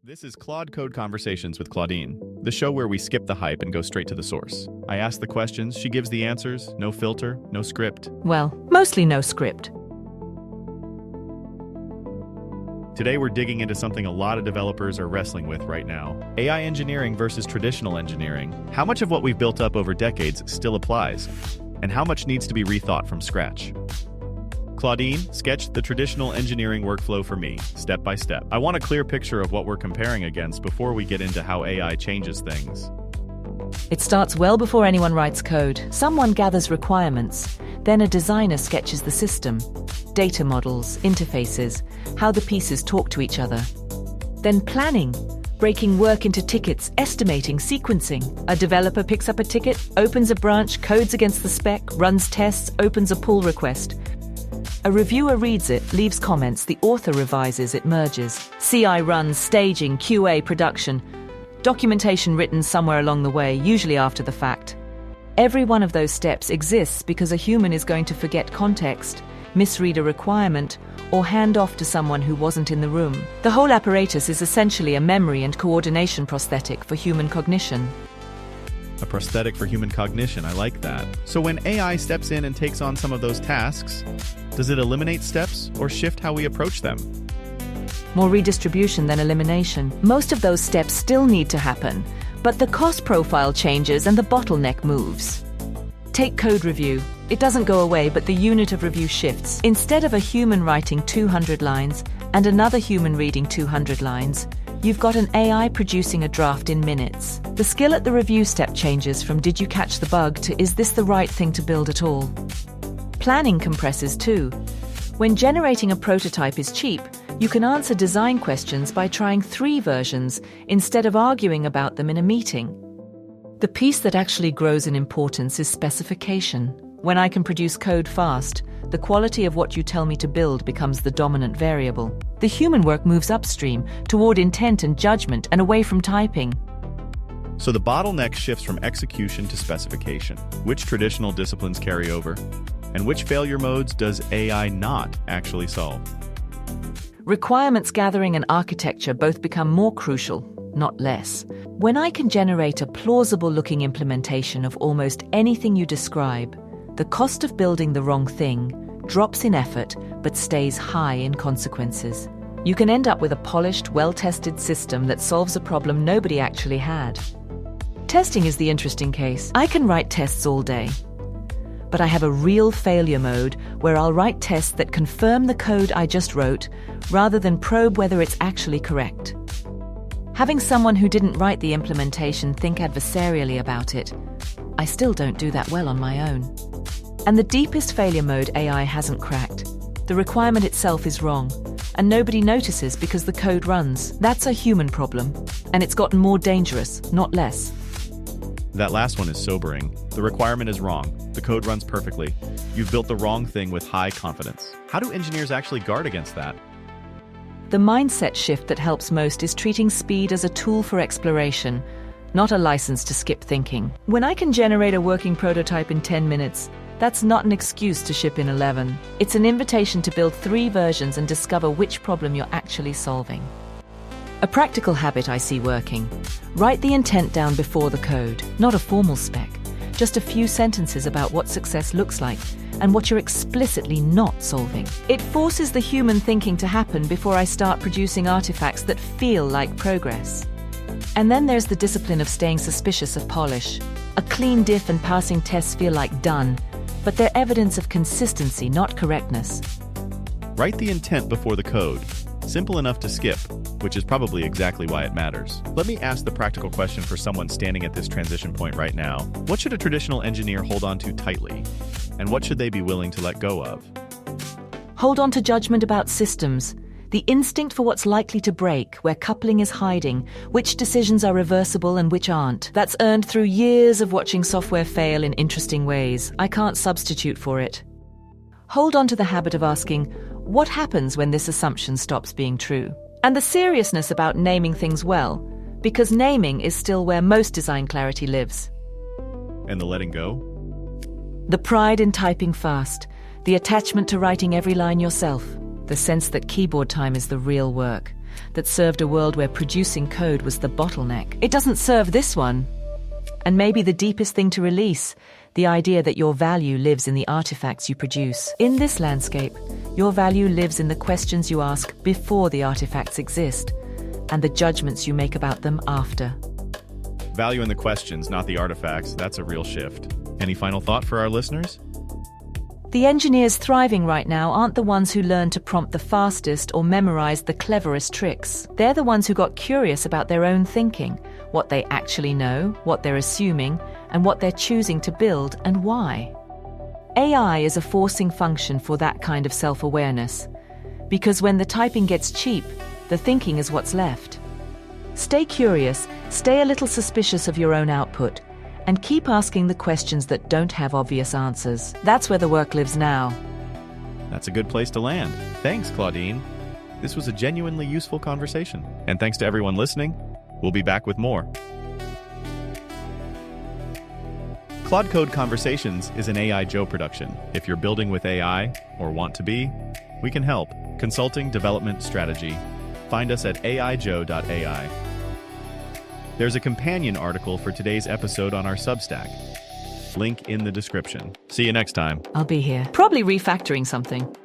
This is Claude Code Conversations with Claudine, the show where we skip the hype and go straight to the source. I ask the questions, she gives the answers, no filter, no script. Well, mostly no script. Today we're digging into something a lot of developers are wrestling with right now. AI engineering versus traditional engineering. How much of what we've built up over decades still applies? And how much needs to be rethought from scratch? Claudine, sketch the traditional engineering workflow for me, step by step. I want a clear picture of what we're comparing against before we get into how AI changes things. It starts well before anyone writes code. Someone gathers requirements. Then a designer sketches the system, data models, interfaces, how the pieces talk to each other. Then planning, breaking work into tickets, estimating, sequencing. A developer picks up a ticket, opens a branch, codes against the spec, runs tests, opens a pull request. A reviewer reads it, leaves comments, the author revises, it merges. CI runs, staging, QA, production. Documentation written somewhere along the way, usually after the fact. Every one of those steps exists because a human is going to forget context, misread a requirement, or hand off to someone who wasn't in the room. The whole apparatus is essentially a memory and coordination prosthetic for human cognition. A prosthetic for human cognition, I like that. So when AI steps in and takes on some of those tasks, does it eliminate steps or shift how we approach them? More redistribution than elimination. Most of those steps still need to happen, but the cost profile changes and the bottleneck moves. Take code review. It doesn't go away, but the unit of review shifts. Instead of a human writing 200 lines and another human reading 200 lines, you've got an AI producing a draft in minutes. The skill at the review step changes from did you catch the bug to is this the right thing to build at all? Planning compresses too. When generating a prototype is cheap, you can answer design questions by trying 3 versions instead of arguing about them in a meeting. The piece that actually grows in importance is specification. When I can produce code fast, the quality of what you tell me to build becomes the dominant variable. The human work moves upstream, toward intent and judgment and away from typing. So the bottleneck shifts from execution to specification. Which traditional disciplines carry over? And which failure modes does AI not actually solve? Requirements gathering and architecture both become more crucial, not less. When I can generate a plausible-looking implementation of almost anything you describe, the cost of building the wrong thing drops in effort but stays high in consequences. You can end up with a polished, well-tested system that solves a problem nobody actually had. Testing is the interesting case. I can write tests all day, but I have a real failure mode where I'll write tests that confirm the code I just wrote rather than probe whether it's actually correct. Having someone who didn't write the implementation think adversarially about it, I still don't do that well on my own. And the deepest failure mode AI hasn't cracked. The requirement itself is wrong, and nobody notices because the code runs. That's a human problem, and it's gotten more dangerous, not less. That last one is sobering. The requirement is wrong. The code runs perfectly. You've built the wrong thing with high confidence. How do engineers actually guard against that? The mindset shift that helps most is treating speed as a tool for exploration, not a license to skip thinking. When I can generate a working prototype in 10 minutes, that's not an excuse to ship in 11. It's an invitation to build 3 versions and discover which problem you're actually solving. A practical habit I see working. Write the intent down before the code, not a formal spec. Just a few sentences about what success looks like and what you're explicitly not solving. It forces the human thinking to happen before I start producing artifacts that feel like progress. And then there's the discipline of staying suspicious of polish. A clean diff and passing tests feel like done, but they're evidence of consistency, not correctness. Write the intent before the code. Simple enough to skip, which is probably exactly why it matters. Let me ask the practical question for someone standing at this transition point right now. What should a traditional engineer hold on to tightly? And what should they be willing to let go of? Hold on to judgment about systems. The instinct for what's likely to break, where coupling is hiding, which decisions are reversible and which aren't. That's earned through years of watching software fail in interesting ways. I can't substitute for it. Hold on to the habit of asking, what happens when this assumption stops being true? And the seriousness about naming things well, because naming is still where most design clarity lives. And the letting go? The pride in typing fast, the attachment to writing every line yourself, the sense that keyboard time is the real work. that served a world where producing code was the bottleneck. It doesn't serve this one. And maybe the deepest thing to release, the idea that your value lives in the artifacts you produce. In this landscape, your value lives in the questions you ask before the artifacts exist, and the judgments you make about them after. Value in the questions, not the artifacts. That's a real shift. Any final thought for our listeners? The engineers thriving right now aren't the ones who learn to prompt the fastest or memorize the cleverest tricks. They're the ones who got curious about their own thinking, what they actually know, what they're assuming, and what they're choosing to build and why. AI is a forcing function for that kind of self-awareness, because when the typing gets cheap, the thinking is what's left. Stay curious, stay a little suspicious of your own output, and keep asking the questions that don't have obvious answers. That's where the work lives now. That's a good place to land. Thanks, Claudine. This was a genuinely useful conversation. And thanks to everyone listening. We'll be back with more. Claude Code Conversations is an AI Joe production. If you're building with AI, or want to be, we can help. Consulting, development, strategy. Find us at aijoe.ai. There's a companion article for today's episode on our Substack. Link in the description. See you next time. I'll be here. Probably refactoring something.